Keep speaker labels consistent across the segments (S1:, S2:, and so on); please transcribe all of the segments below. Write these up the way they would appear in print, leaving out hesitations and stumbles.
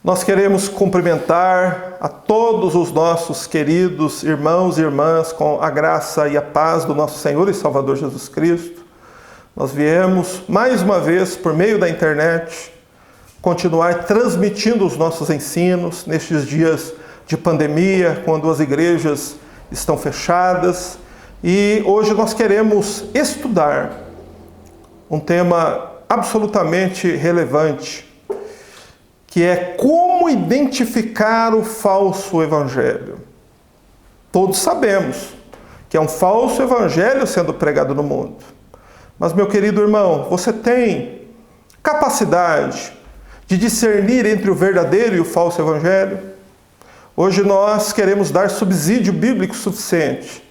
S1: Nós queremos cumprimentar a todos os nossos queridos irmãos e irmãs com a graça e a paz do nosso Senhor e Salvador Jesus Cristo. Nós viemos, mais uma vez, por meio da internet, continuar transmitindo os nossos ensinos nestes dias de pandemia, quando as igrejas estão fechadas. E hoje nós queremos estudar um tema absolutamente relevante, que é como identificar o falso evangelho. Todos sabemos que é um falso evangelho sendo pregado no mundo. Mas, meu querido irmão, você tem capacidade de discernir entre o verdadeiro e o falso evangelho? Hoje nós queremos dar subsídio bíblico suficiente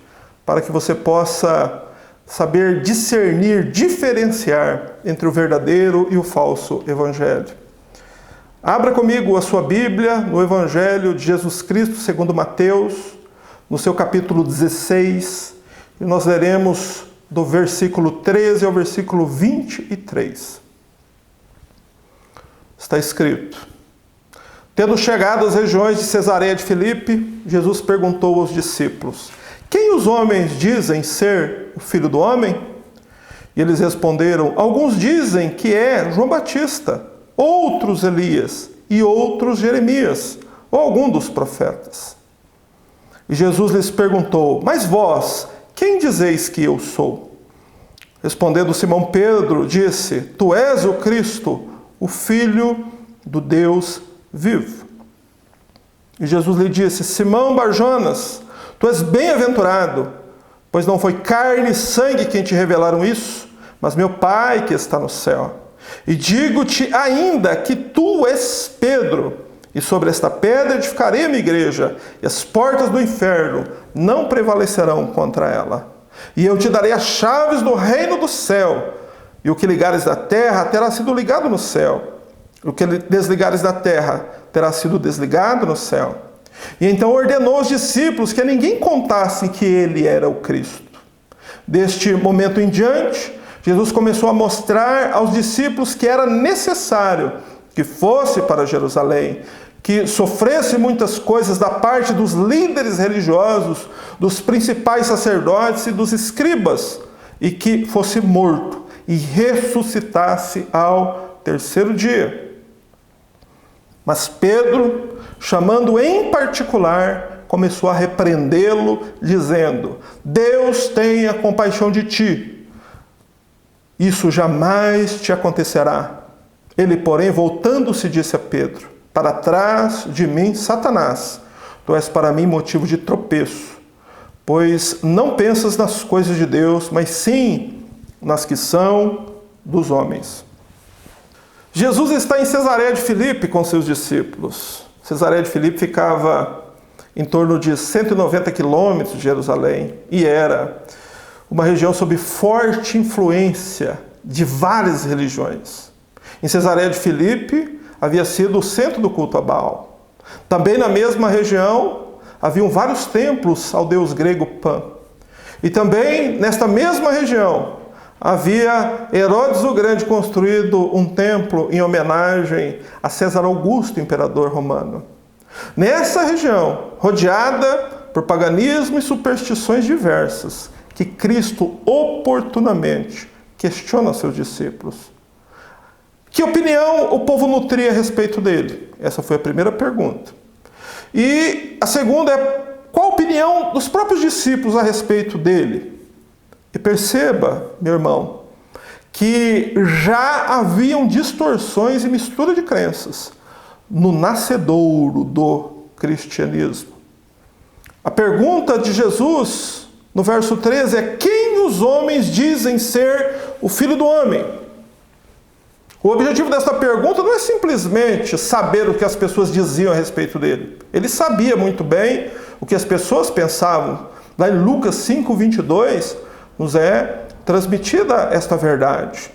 S1: para que você possa saber discernir, diferenciar entre o verdadeiro e o falso evangelho. Abra comigo a sua Bíblia no Evangelho de Jesus Cristo segundo Mateus, no seu capítulo 16, e nós leremos do versículo 13 ao versículo 23. Está escrito: Tendo chegado às regiões de Cesareia de Filipe, Jesus perguntou aos discípulos: Quem os homens dizem ser o Filho do Homem? E eles responderam: Alguns dizem que é João Batista, outros Elias e outros Jeremias, ou algum dos profetas. E Jesus lhes perguntou: Mas vós, quem dizeis que eu sou? Respondendo Simão Pedro, disse: Tu és o Cristo, o Filho do Deus vivo. E Jesus lhe disse: Simão Barjonas, tu és bem-aventurado, pois não foi carne e sangue quem te revelaram isso, mas meu Pai que está no céu. E digo-te ainda que tu és Pedro, e sobre esta pedra edificarei a minha igreja, e as portas do inferno não prevalecerão contra ela. E eu te darei as chaves do reino do céu, e o que ligares na terra terá sido ligado no céu, o que desligares na terra terá sido desligado no céu. E então ordenou aos discípulos que a ninguém contassem que ele era o Cristo. Deste momento em diante, Jesus começou a mostrar aos discípulos que era necessário que fosse para Jerusalém, que sofresse muitas coisas da parte dos líderes religiosos, dos principais sacerdotes e dos escribas, e que fosse morto e ressuscitasse ao terceiro dia. Mas Pedro, chamando em particular, começou a repreendê-lo, dizendo: Deus tenha compaixão de ti. Isso jamais te acontecerá. Ele, porém, voltando-se, disse a Pedro: Para trás de mim, Satanás, tu és para mim motivo de tropeço, pois não pensas nas coisas de Deus, mas sim nas que são dos homens. Jesus está em Cesareia de Filipe com seus discípulos. Cesareia de Filipe ficava em torno de 190 quilômetros de Jerusalém e era uma região sob forte influência de várias religiões. Em Cesareia de Filipe havia sido o centro do culto a Baal. Também na mesma região haviam vários templos ao deus grego Pan. E também nesta mesma região havia Herodes o Grande construído um templo em homenagem a César Augusto, imperador romano. Nessa região, rodeada por paganismo e superstições diversas, que Cristo oportunamente questiona seus discípulos. Que opinião o povo nutria a respeito dele? Essa foi a primeira pergunta. E a segunda é: qual a opinião dos próprios discípulos a respeito dele? E perceba, meu irmão, que já haviam distorções e mistura de crenças no nascedouro do cristianismo. A pergunta de Jesus no verso 13 é: quem os homens dizem ser o Filho do Homem? O objetivo desta pergunta não é simplesmente saber o que as pessoas diziam a respeito dele. Ele sabia muito bem o que as pessoas pensavam. Lá em Lucas 5:22 nos é transmitida esta verdade.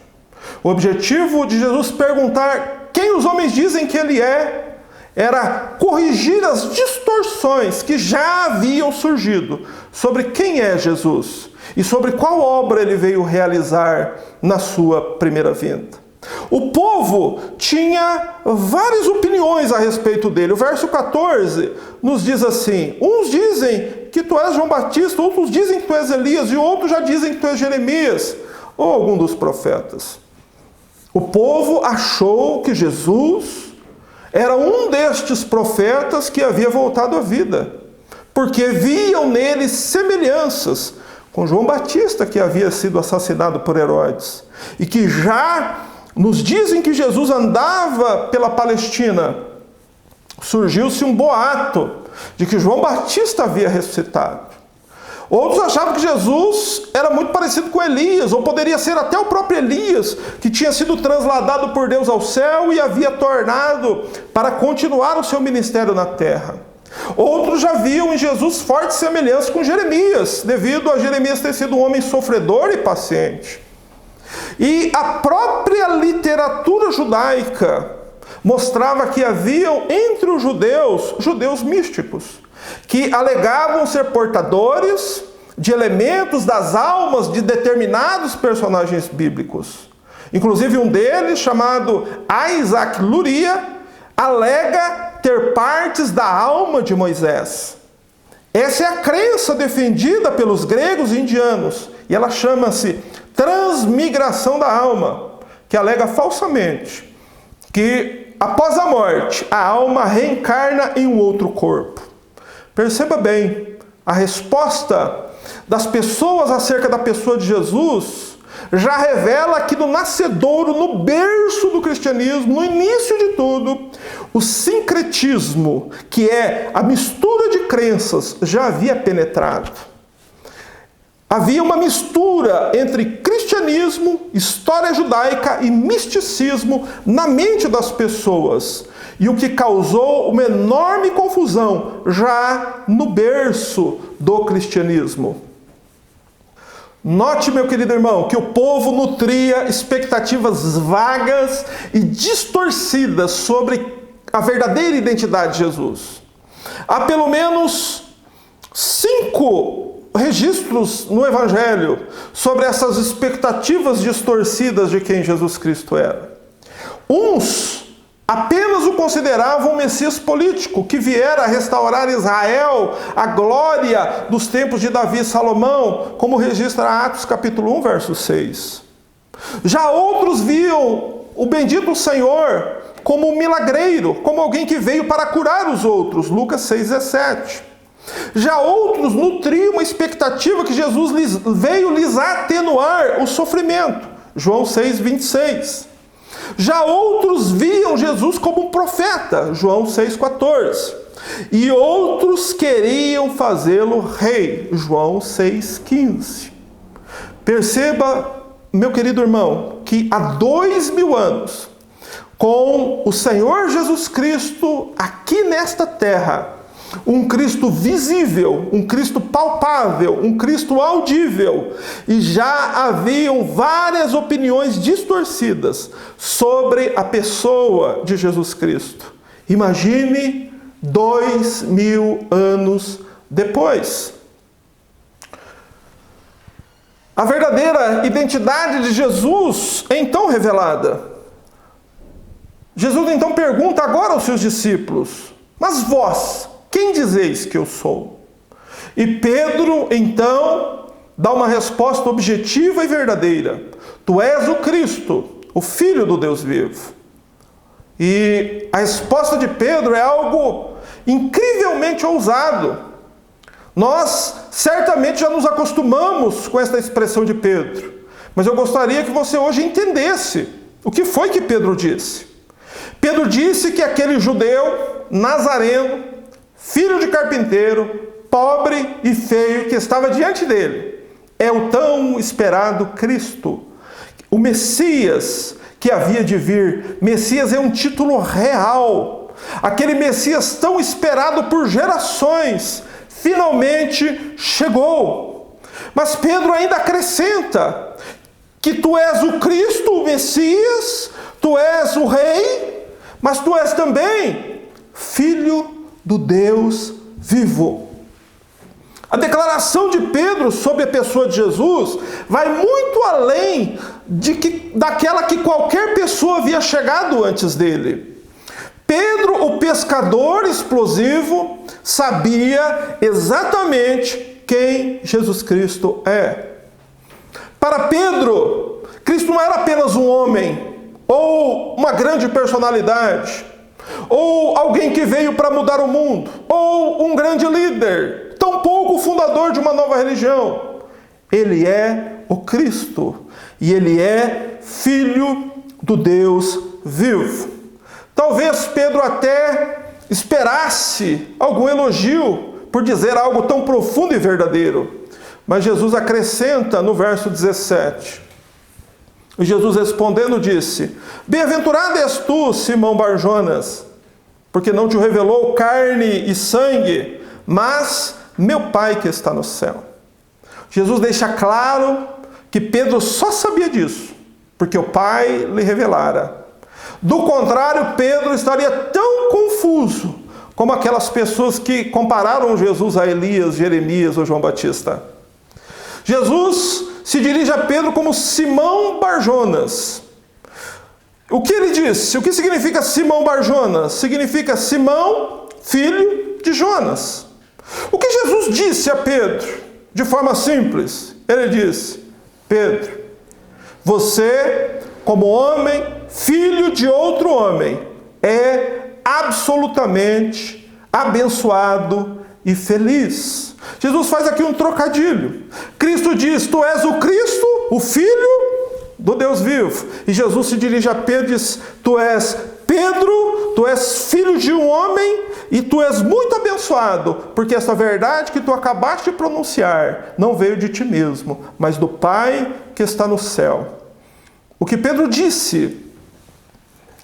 S1: O objetivo de Jesus perguntar quem os homens dizem que ele é era corrigir as distorções que já haviam surgido sobre quem é Jesus e sobre qual obra ele veio realizar na sua primeira vinda. O povo tinha várias opiniões a respeito dele. O verso 14 nos diz assim: uns dizem que tu és João Batista, outros dizem que tu és Elias, e outros já dizem que tu és Jeremias, ou algum dos profetas. O povo achou que Jesus era um destes profetas que havia voltado à vida, porque viam nele semelhanças com João Batista, que havia sido assassinado por Herodes, e que já nos dizem que Jesus andava pela Palestina. Surgiu-se um boato de que João Batista havia ressuscitado. Outros achavam que Jesus era muito parecido com Elias, ou poderia ser até o próprio Elias, que tinha sido trasladado por Deus ao céu e havia tornado para continuar o seu ministério na terra. Outros já viam em Jesus forte semelhança com Jeremias, devido a Jeremias ter sido um homem sofredor e paciente. E a própria literatura judaica mostrava que haviam entre os judeus místicos, que alegavam ser portadores de elementos das almas de determinados personagens bíblicos. Inclusive um deles, chamado Isaac Luria, alega ter partes da alma de Moisés. Essa é a crença defendida pelos gregos e indianos, e ela chama-se transmigração da alma, que alega falsamente que após a morte a alma reencarna em um outro corpo. Perceba bem, a resposta das pessoas acerca da pessoa de Jesus já revela que no nascedouro, no berço do cristianismo, no início de tudo, o sincretismo, que é a mistura de crenças, já havia penetrado. Havia uma mistura entre cristianismo, história judaica e misticismo na mente das pessoas, e o que causou uma enorme confusão já no berço do cristianismo. Note, meu querido irmão, que o povo nutria expectativas vagas e distorcidas sobre a verdadeira identidade de Jesus. Há pelo menos 5 registros no Evangelho sobre essas expectativas distorcidas de quem Jesus Cristo era. Uns apenas o consideravam um Messias político, que viera a restaurar Israel, a glória dos tempos de Davi e Salomão, como registra Atos capítulo 1, verso 6. Já outros viam o bendito Senhor como um milagreiro, como alguém que veio para curar os outros, Lucas 6,17. Já outros nutriam uma expectativa que Jesus veio lhes atenuar o sofrimento, João 6,26. Já outros viam Jesus como um profeta, João 6,14. E outros queriam fazê-lo rei, João 6,15. Perceba, meu querido irmão, que há 2000 anos, com o Senhor Jesus Cristo aqui nesta terra, um Cristo visível, um Cristo palpável, um Cristo audível, e já haviam várias opiniões distorcidas sobre a pessoa de Jesus Cristo. Imagine 2000 anos depois. A verdadeira identidade de Jesus é então revelada. Jesus então pergunta agora aos seus discípulos: mas vós, quem dizeis que eu sou? E Pedro, então, dá uma resposta objetiva e verdadeira: tu és o Cristo, o Filho do Deus vivo. E a resposta de Pedro é algo incrivelmente ousado. Nós certamente já nos acostumamos com esta expressão de Pedro, mas eu gostaria que você hoje entendesse o que foi que Pedro disse. Pedro disse que aquele judeu nazareno, filho de carpinteiro, pobre e feio que estava diante dele, é o tão esperado Cristo, o Messias que havia de vir. Messias é um título real. Aquele Messias tão esperado por gerações, finalmente chegou. Mas Pedro ainda acrescenta que tu és o Cristo, o Messias, tu és o Rei, mas tu és também Filho do Deus vivo. A declaração de Pedro sobre a pessoa de Jesus vai muito além daquela que qualquer pessoa havia chegado antes dele. Pedro, o pescador explosivo, sabia exatamente quem Jesus Cristo é. Para Pedro, Cristo não era apenas um homem, ou uma grande personalidade, ou alguém que veio para mudar o mundo, ou um grande líder, tampouco o fundador de uma nova religião. Ele é o Cristo, e ele é Filho do Deus vivo. Talvez Pedro até esperasse algum elogio por dizer algo tão profundo e verdadeiro, mas Jesus acrescenta no verso 17. E Jesus respondendo disse: Bem-aventurado és tu, Simão Barjonas, porque não te revelou carne e sangue, mas meu Pai que está no céu. Jesus deixa claro que Pedro só sabia disso, porque o Pai lhe revelara. Do contrário, Pedro estaria tão confuso como aquelas pessoas que compararam Jesus a Elias, Jeremias ou João Batista. Jesus se dirige a Pedro como Simão Barjonas. O que ele disse? O que significa Simão Barjonas? Significa Simão, filho de Jonas. O que Jesus disse a Pedro? De forma simples, ele disse: Pedro, você, como homem, filho de outro homem, é absolutamente abençoado e feliz. Jesus faz aqui um trocadilho. Cristo diz: tu és o Cristo, o Filho do Deus vivo. E Jesus se dirige a Pedro e diz: tu és Pedro, tu és filho de um homem e tu és muito abençoado, porque essa verdade que tu acabaste de pronunciar não veio de ti mesmo, mas do Pai que está no céu. O que Pedro disse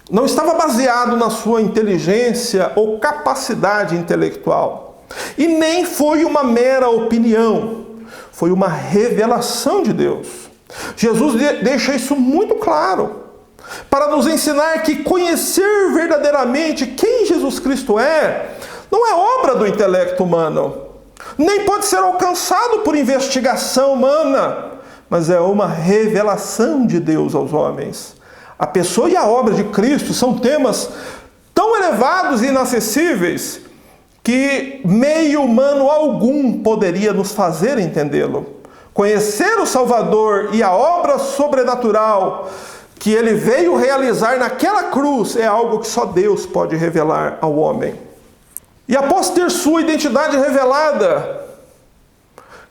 S1: não estava baseado na sua inteligência ou capacidade intelectual. E nem foi uma mera opinião. Foi uma revelação de Deus. Jesus deixa isso muito claro, para nos ensinar que conhecer verdadeiramente quem Jesus Cristo é, não é obra do intelecto humano, nem pode ser alcançado por investigação humana, mas é uma revelação de Deus aos homens. A pessoa e a obra de Cristo são temas tão elevados e inacessíveis que meio humano algum poderia nos fazer entendê-lo. Conhecer o Salvador e a obra sobrenatural que ele veio realizar naquela cruz é algo que só Deus pode revelar ao homem. E após ter sua identidade revelada,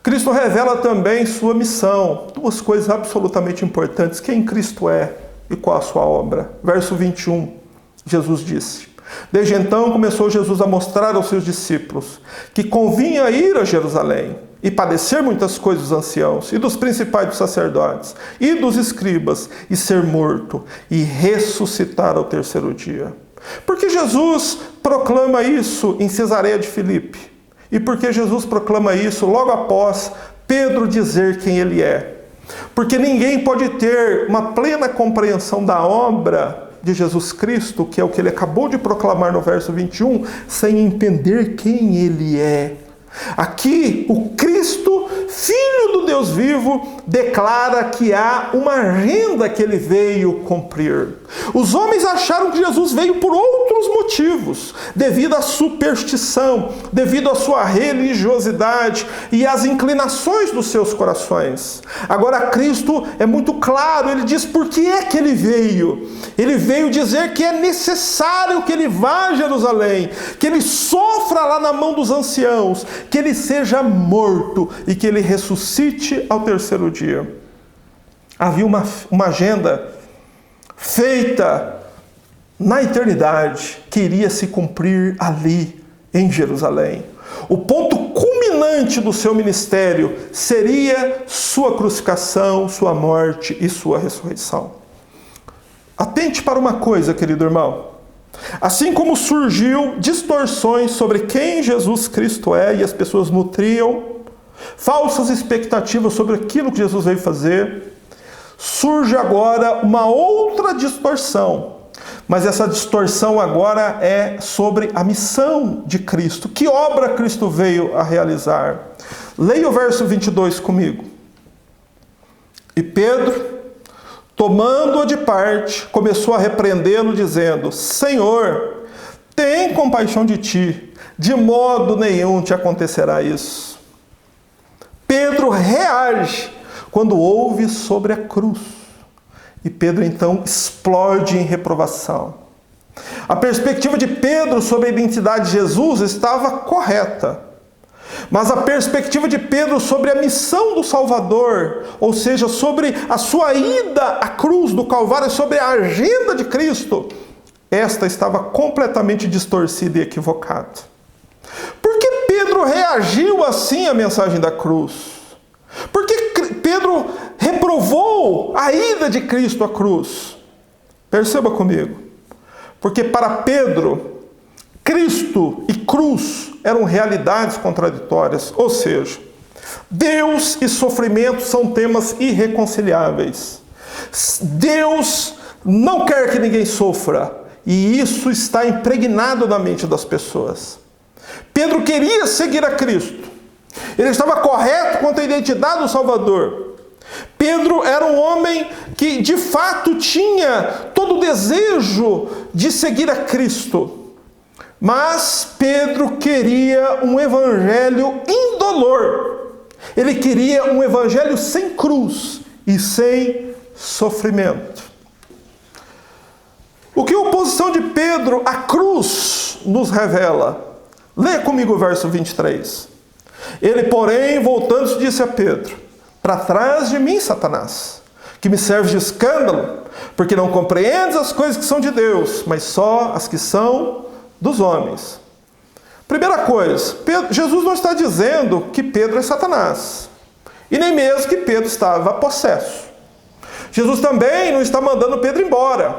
S1: Cristo revela também sua missão. Duas coisas absolutamente importantes: quem Cristo é e qual a sua obra. Verso 21, Jesus disse: desde então começou Jesus a mostrar aos seus discípulos que convinha ir a Jerusalém e padecer muitas coisas dos anciãos e dos principais dos sacerdotes e dos escribas, e ser morto e ressuscitar ao terceiro dia. Porque Jesus proclama isso em Cesareia de Filipe, e porque Jesus proclama isso logo após Pedro dizer quem ele é. Porque ninguém pode ter uma plena compreensão da obra de Jesus Cristo, que é o que ele acabou de proclamar no verso 21, sem entender quem ele é. Aqui, o Cristo, Filho do Deus vivo, declara que há uma agenda que ele veio cumprir. Os homens acharam que Jesus veio por outros motivos, devido à superstição, devido à sua religiosidade e às inclinações dos seus corações. Agora, Cristo é muito claro, ele diz por que é que ele veio. Ele veio dizer que é necessário que ele vá a Jerusalém, que ele sofra lá na mão dos anciãos, que ele seja morto e que ele ressuscite ao terceiro dia. Havia uma agenda feita na eternidade que iria se cumprir ali em Jerusalém. O ponto culminante do seu ministério seria sua crucificação, sua morte e sua ressurreição. Atente para uma coisa, querido irmão. Assim como surgiu distorções sobre quem Jesus Cristo é e as pessoas nutriam falsas expectativas sobre aquilo que Jesus veio fazer, surge agora uma outra distorção. Mas essa distorção agora é sobre a missão de Cristo. Que obra Cristo veio a realizar? Leia o verso 22 comigo. E Pedro, tomando-o de parte, começou a repreendê-lo, dizendo: Senhor, tem compaixão de ti, de modo nenhum te acontecerá isso. Pedro reage quando ouve sobre a cruz. E Pedro então explode em reprovação. A perspectiva de Pedro sobre a identidade de Jesus estava correta. Mas a perspectiva de Pedro sobre a missão do Salvador, ou seja, sobre a sua ida à cruz do Calvário, sobre a agenda de Cristo, esta estava completamente distorcida e equivocada. Por que Pedro reagiu assim à mensagem da cruz? Por que Pedro reprovou a ida de Cristo à cruz? Perceba comigo. Porque para Pedro, Cristo e cruz eram realidades contraditórias, ou seja, Deus e sofrimento são temas irreconciliáveis. Deus não quer que ninguém sofra, e isso está impregnado na mente das pessoas. Pedro queria seguir a Cristo. Ele estava correto quanto à identidade do Salvador. Pedro era um homem que de fato tinha todo o desejo de seguir a Cristo. Mas Pedro queria um evangelho indolor. Ele queria um evangelho sem cruz e sem sofrimento. O que a oposição de Pedro à cruz nos revela? Leia comigo o verso 23. Ele, porém, voltando-se, disse a Pedro: para trás de mim, Satanás, que me serves de escândalo, porque não compreendes as coisas que são de Deus, mas só as que são dos homens. Primeira coisa, Jesus não está dizendo que Pedro é Satanás, e nem mesmo que Pedro estava possesso. Jesus também não está mandando Pedro embora,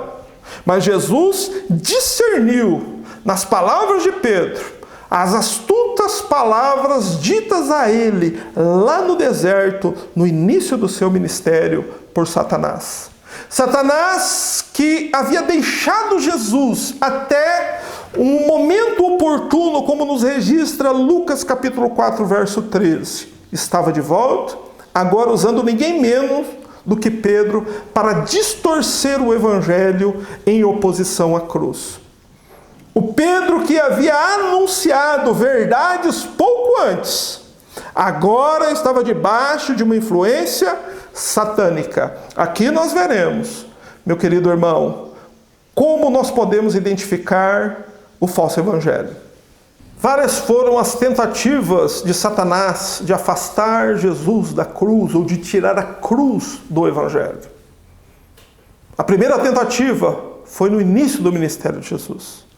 S1: mas Jesus discerniu nas palavras de Pedro as astutas palavras ditas a ele lá no deserto, no início do seu ministério, por Satanás. Satanás que havia deixado Jesus até um momento oportuno, como nos registra Lucas capítulo 4, verso 13. Estava de volta, agora usando ninguém menos do que Pedro para distorcer o evangelho em oposição à cruz. O Pedro que havia anunciado verdades pouco antes, agora estava debaixo de uma influência satânica. Aqui nós veremos, meu querido irmão, como nós podemos identificar o falso evangelho. Várias foram as tentativas de Satanás de afastar Jesus da cruz ou de tirar a cruz do evangelho. A primeira tentativa foi no início do ministério de Jesus.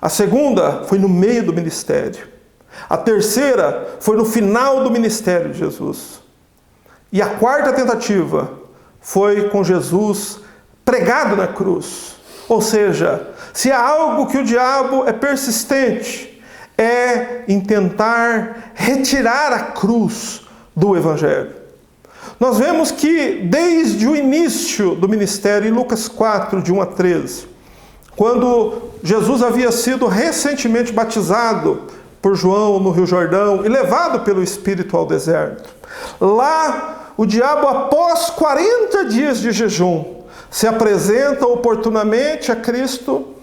S1: A segunda foi no meio do ministério. A terceira foi no final do ministério de Jesus. E a quarta tentativa foi com Jesus pregado na cruz. Ou seja, se há algo que o diabo é persistente, é em tentar retirar a cruz do evangelho. Nós vemos que desde o início do ministério, em Lucas 4, de 1 a 13, quando Jesus havia sido recentemente batizado por João no Rio Jordão e levado pelo Espírito ao deserto, lá o diabo, após 40 dias de jejum, se apresenta oportunamente a Cristo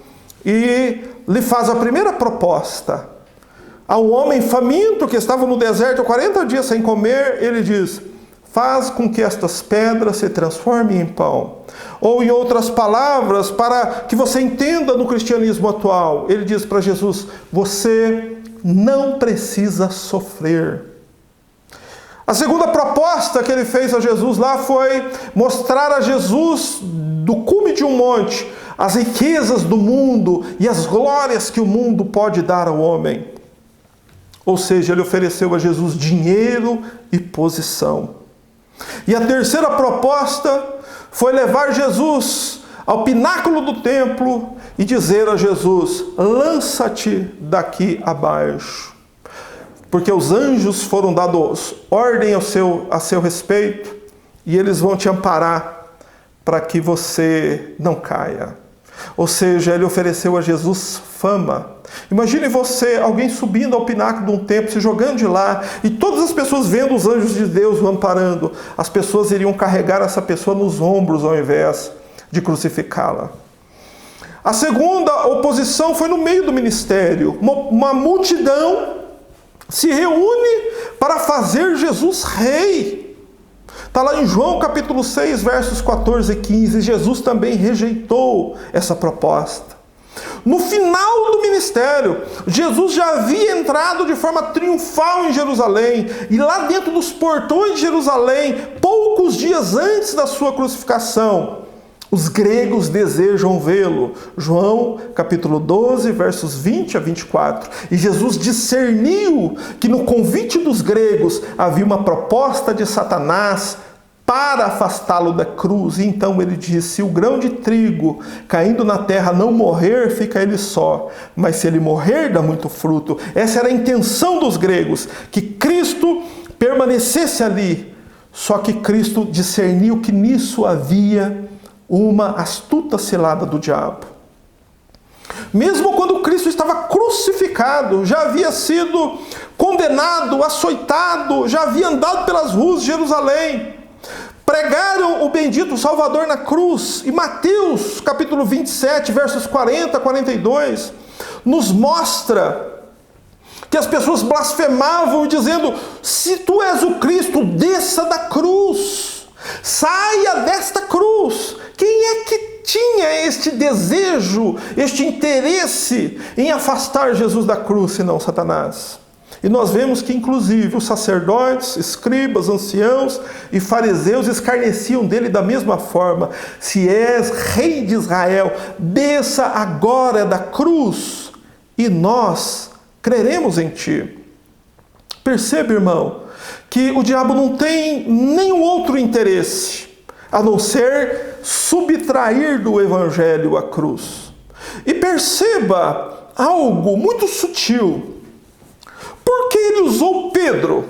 S1: e lhe faz a primeira proposta. A um homem faminto que estava no deserto 40 dias sem comer, ele diz: faz com que estas pedras se transformem em pão. Ou, em outras palavras, para que você entenda no cristianismo atual, ele diz para Jesus: você não precisa sofrer. A segunda proposta que ele fez a Jesus lá foi mostrar a Jesus, do cume de um monte, as riquezas do mundo e as glórias que o mundo pode dar ao homem. Ou seja, ele ofereceu a Jesus dinheiro e posição. E a terceira proposta foi levar Jesus ao pináculo do templo e dizer a Jesus: lança-te daqui abaixo. Porque os anjos foram dados ordem a seu respeito e eles vão te amparar para que você não caia. Ou seja, ele ofereceu a Jesus fama. Imagine você, alguém subindo ao pináculo de um templo, se jogando de lá, e todas as pessoas vendo os anjos de Deus o amparando. As pessoas iriam carregar essa pessoa nos ombros ao invés de crucificá-la. A segunda oposição foi no meio do ministério. Uma multidão se reúne para fazer Jesus rei. Está lá em João capítulo 6, versos 14 e 15. Jesus também rejeitou essa proposta. No final do ministério, Jesus já havia entrado de forma triunfal em Jerusalém. E lá dentro dos portões de Jerusalém, poucos dias antes da sua crucificação, os gregos desejam vê-lo. João capítulo 12, versos 20 a 24. E Jesus discerniu que no convite dos gregos havia uma proposta de Satanás para afastá-lo da cruz. E então ele disse: se o grão de trigo caindo na terra não morrer, fica ele só. Mas se ele morrer, dá muito fruto. Essa era a intenção dos gregos, que Cristo permanecesse ali. Só que Cristo discerniu que nisso havia uma astuta cilada do diabo. Mesmo quando Cristo estava crucificado, já havia sido condenado, açoitado, já havia andado pelas ruas de Jerusalém, pregaram o bendito Salvador na cruz. E Mateus capítulo 27, versos 40 a 42, nos mostra que as pessoas blasfemavam dizendo: se tu és o Cristo, desça da cruz, saia desta cruz. Quem é que tinha este desejo, este interesse em afastar Jesus da cruz, senão Satanás? E nós vemos que, inclusive, os sacerdotes, escribas, anciãos e fariseus escarneciam dele da mesma forma. Se és rei de Israel, desça agora da cruz e nós creremos em ti. Percebe, irmão, que o diabo não tem nenhum outro interesse a não ser subtrair do evangelho a cruz. E perceba algo muito sutil. Por que ele usou Pedro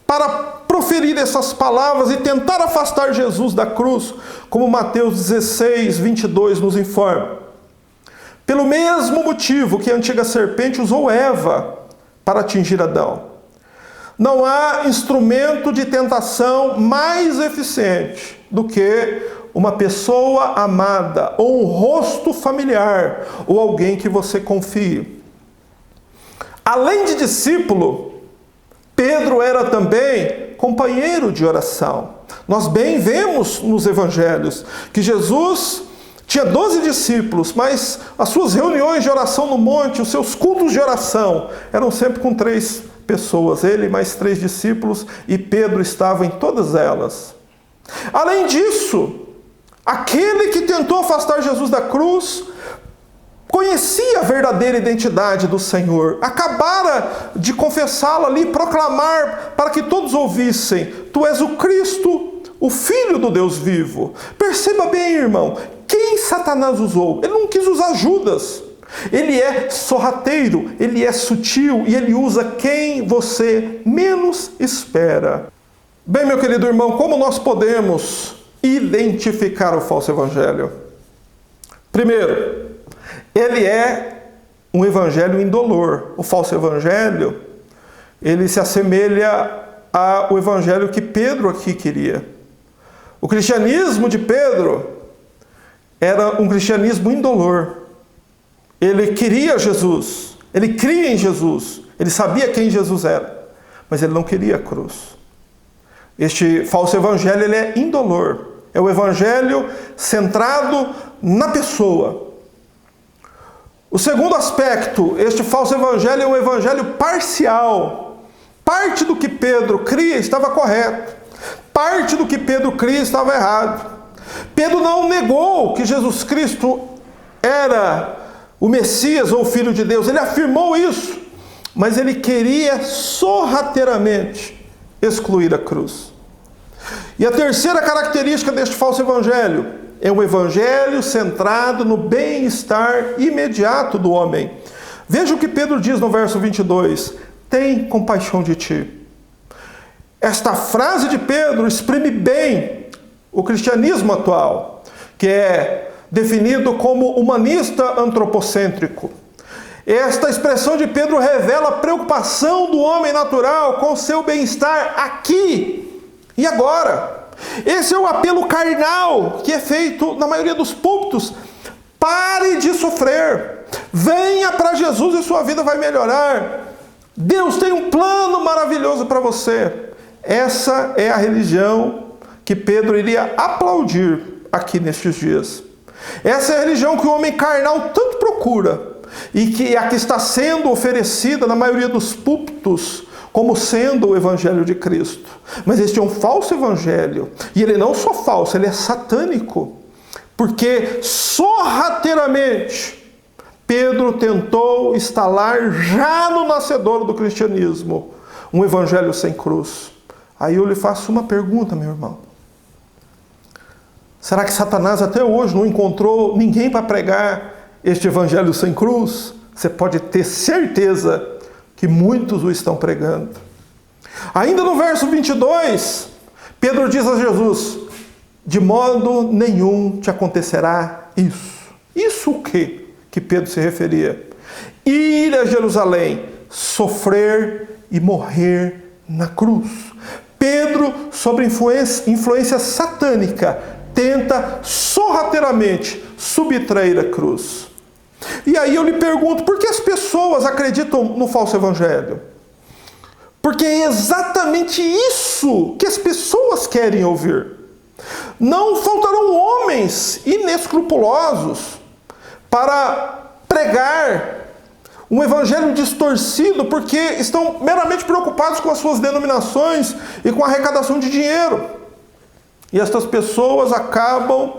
S1: para proferir essas palavras e tentar afastar Jesus da cruz, como Mateus 16, 22 nos informa? Pelo mesmo motivo que a antiga serpente usou Eva para atingir Adão. Não há instrumento de tentação mais eficiente do que uma pessoa amada, ou um rosto familiar, ou alguém que você confie. Além de discípulo, Pedro era também companheiro de oração. Nós bem vemos nos evangelhos que Jesus tinha 12 discípulos, mas as suas reuniões de oração no monte, os seus cultos de oração, eram sempre com 3 pessoas, ele mais 3 discípulos, e Pedro estava em todas elas. Além disso, aquele que tentou afastar Jesus da cruz conhecia a verdadeira identidade do Senhor, acabara de confessá-la ali, proclamar para que todos ouvissem: tu és o Cristo, o Filho do Deus vivo. Perceba bem, irmão, quem Satanás usou? Ele não quis usar Judas. Ele é sorrateiro, ele é sutil e ele usa quem você menos espera. Bem, meu querido irmão, como nós podemos identificar o falso evangelho? Primeiro, ele é um evangelho indolor. O falso evangelho, ele se assemelha ao evangelho que Pedro aqui queria. O cristianismo de Pedro era um cristianismo indolor. Ele queria Jesus, ele cria em Jesus, ele sabia quem Jesus era, mas ele não queria a cruz. Este falso evangelho, ele é indolor. É o evangelho centrado na pessoa. O segundo aspecto, este falso evangelho é um evangelho parcial. Parte do que Pedro cria estava correto. Parte do que Pedro cria estava errado. Pedro não negou que Jesus Cristo era o Messias ou o Filho de Deus. Ele afirmou isso, mas ele queria sorrateiramente excluir a cruz. E a terceira característica deste falso evangelho é um evangelho centrado no bem-estar imediato do homem. Veja o que Pedro diz no verso 22. Tem compaixão de ti. Esta frase de Pedro exprime bem o cristianismo atual, que é: definido como humanista antropocêntrico. Esta expressão de Pedro revela a preocupação do homem natural com seu bem-estar aqui e agora. Esse é o apelo carnal que é feito na maioria dos púlpitos. Pare de sofrer. Venha para Jesus e sua vida vai melhorar. Deus tem um plano maravilhoso para você. Essa é a religião que Pedro iria aplaudir aqui nestes dias. Essa é a religião que o homem carnal tanto procura e que é a que está sendo oferecida na maioria dos púlpitos como sendo o evangelho de Cristo. Mas este é um falso evangelho. E ele não só falso, ele é satânico. Porque sorrateiramente Pedro tentou instalar já no nascedouro do cristianismo um evangelho sem cruz. Aí eu lhe faço uma pergunta, meu irmão. Será que Satanás até hoje não encontrou ninguém para pregar este evangelho sem cruz? Você pode ter certeza que muitos o estão pregando. Ainda no verso 22, Pedro diz a Jesus: de modo nenhum te acontecerá isso. Isso o quê? Que Pedro se referia? Ir a Jerusalém, sofrer e morrer na cruz. Pedro, sob influência satânica, tenta sorrateiramente subtrair a cruz. E aí eu lhe pergunto, por que as pessoas acreditam no falso evangelho? Porque é exatamente isso que as pessoas querem ouvir. Não faltarão homens inescrupulosos para pregar um evangelho distorcido, porque estão meramente preocupados com as suas denominações e com a arrecadação de dinheiro. E estas pessoas acabam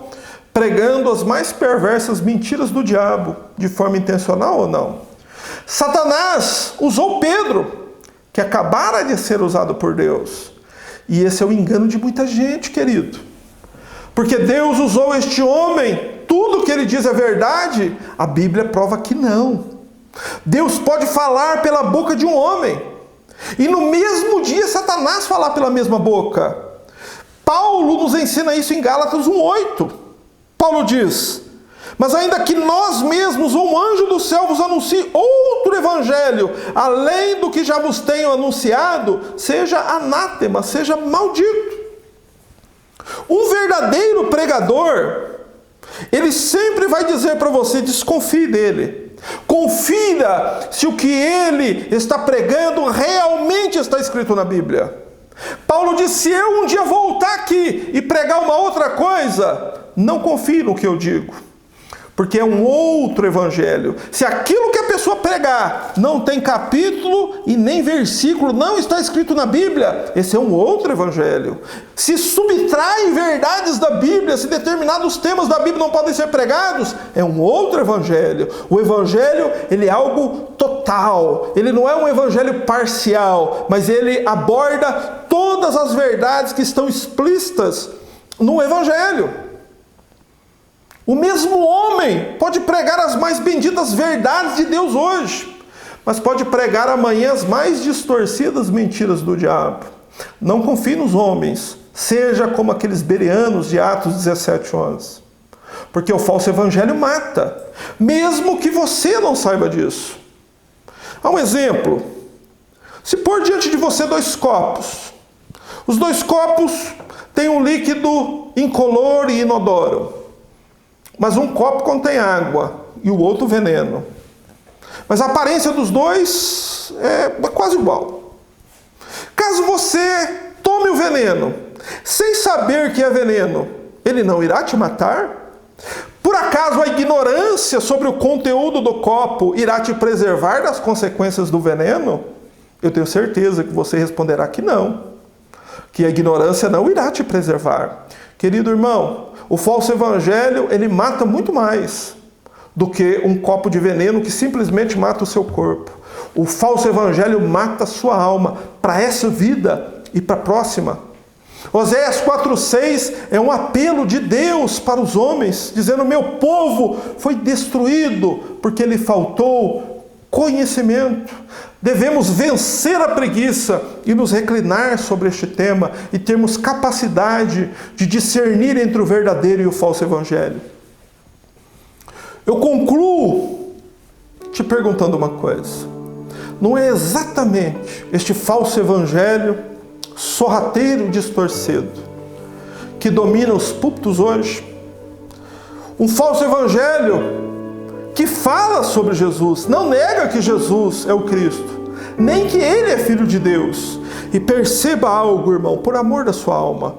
S1: pregando as mais perversas mentiras do diabo, de forma intencional ou não. Satanás usou Pedro, que acabara de ser usado por Deus. E esse é o engano de muita gente, querido. Porque Deus usou este homem, tudo que ele diz é verdade, a Bíblia prova que não. Deus pode falar pela boca de um homem, e no mesmo dia Satanás falar pela mesma boca. Paulo nos ensina isso em Gálatas 1:8. Paulo diz: mas ainda que nós mesmos ou um anjo do céu vos anuncie outro evangelho, além do que já vos tenho anunciado, seja anátema, seja maldito. Um verdadeiro pregador, ele sempre vai dizer para você: desconfie dele. Confira se o que ele está pregando realmente está escrito na Bíblia. Paulo disse: se eu um dia voltar aqui e pregar uma outra coisa, não confie no que eu digo, porque é um outro evangelho. Se aquilo que a pessoa pregar não tem capítulo e nem versículo, não está escrito na Bíblia, esse é um outro evangelho. Se subtrai verdades da Bíblia, se determinados temas da Bíblia não podem ser pregados, é um outro evangelho. O evangelho, ele é algo total, ele não é um evangelho parcial, mas ele aborda todas as verdades que estão explícitas no evangelho. O mesmo homem pode pregar as mais benditas verdades de Deus hoje, mas pode pregar amanhã as mais distorcidas mentiras do diabo. Não confie nos homens, seja como aqueles bereanos de Atos 17:11. Porque o falso evangelho mata, mesmo que você não saiba disso. Há um exemplo. Se pôr diante de você 2 copos, os 2 copos têm um líquido incolor e inodoro. Mas um copo contém água e o outro veneno. Mas a aparência dos dois é quase igual. Caso você tome o veneno, sem saber que é veneno, ele não irá te matar? Por acaso a ignorância sobre o conteúdo do copo irá te preservar das consequências do veneno? Eu tenho certeza que você responderá que não. Que a ignorância não irá te preservar. Querido irmão, o falso evangelho, ele mata muito mais do que um copo de veneno que simplesmente mata o seu corpo. O falso evangelho mata a sua alma para essa vida e para a próxima. Oséias 4:6 é um apelo de Deus para os homens, dizendo: meu povo foi destruído porque lhe faltou conhecimento. Devemos vencer a preguiça e nos reclinar sobre este tema e termos capacidade de discernir entre o verdadeiro e o falso evangelho. Eu concluo te perguntando uma coisa. Não é exatamente este falso evangelho sorrateiro e distorcido que domina os púlpitos hoje? Um falso evangelho que fala sobre Jesus, não nega que Jesus é o Cristo, nem que Ele é Filho de Deus. E perceba algo, irmão, por amor da sua alma.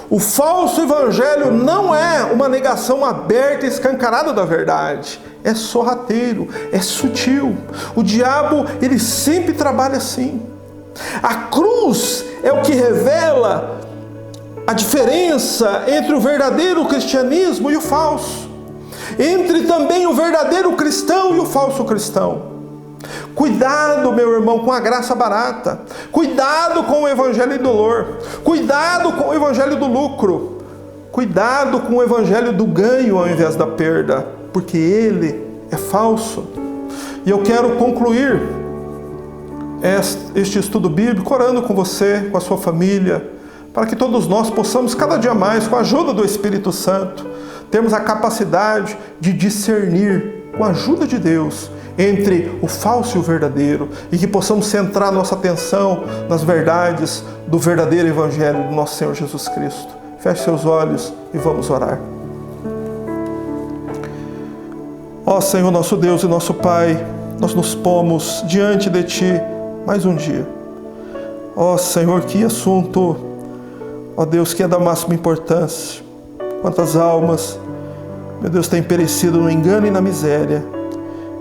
S1: O falso evangelho não é uma negação aberta e escancarada da verdade. É sorrateiro, é sutil. O diabo, ele sempre trabalha assim. A cruz é o que revela a diferença entre o verdadeiro cristianismo e o falso. Entre também o verdadeiro cristão e o falso cristão. Cuidado, meu irmão, com a graça barata. Cuidado com o evangelho indolor. Cuidado com o evangelho do lucro. Cuidado com o evangelho do ganho ao invés da perda, porque ele é falso. E eu quero concluir este estudo bíblico orando com você, com a sua família, para que todos nós possamos cada dia mais, com a ajuda do Espírito Santo, termos a capacidade de discernir, com a ajuda de Deus, entre o falso e o verdadeiro, e que possamos centrar nossa atenção nas verdades do verdadeiro Evangelho do nosso Senhor Jesus Cristo. Feche seus olhos e vamos orar. Ó Senhor, nosso Deus e nosso Pai, nós nos pomos diante de Ti mais um dia. Ó Senhor, que assunto, ó Deus, que é da máxima importância. Quantas almas, meu Deus, têm perecido no engano e na miséria.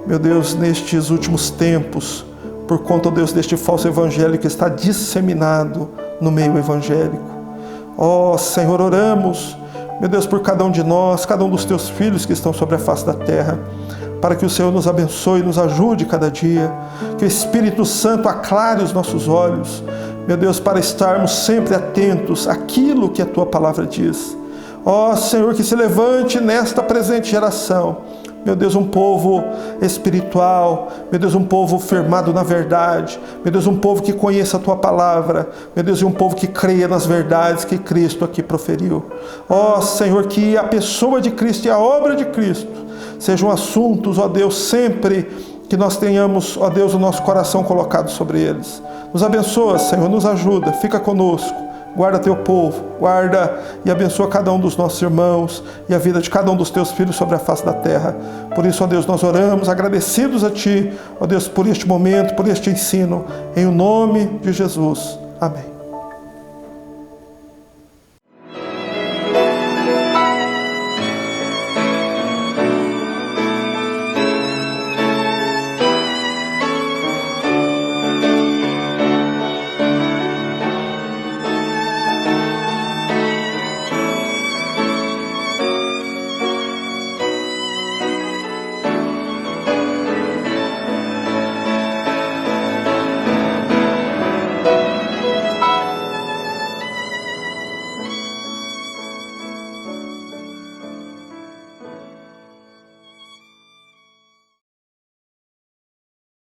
S1: Meu Deus, nestes últimos tempos, por conta, ó Deus, deste falso evangelho que está disseminado no meio evangélico. Ó Senhor, oramos, meu Deus, por cada um de nós, cada um dos Teus filhos que estão sobre a face da terra, para que o Senhor nos abençoe e nos ajude cada dia, que o Espírito Santo aclare os nossos olhos, meu Deus, para estarmos sempre atentos àquilo que a Tua palavra diz. Ó Senhor, que se levante nesta presente geração, meu Deus, um povo espiritual, meu Deus, um povo firmado na verdade, meu Deus, um povo que conheça a Tua palavra, meu Deus, e um povo que creia nas verdades que Cristo aqui proferiu. Ó Senhor, que a pessoa de Cristo e a obra de Cristo sejam assuntos, ó Deus, sempre que nós tenhamos, ó Deus, o nosso coração colocado sobre eles. Nos abençoa, Senhor, nos ajuda, fica conosco. Guarda Teu povo, guarda e abençoa cada um dos nossos irmãos e a vida de cada um dos Teus filhos sobre a face da terra. Por isso, ó Deus, nós oramos, agradecidos a Ti, ó Deus, por este momento, por este ensino, em o nome de Jesus. Amém.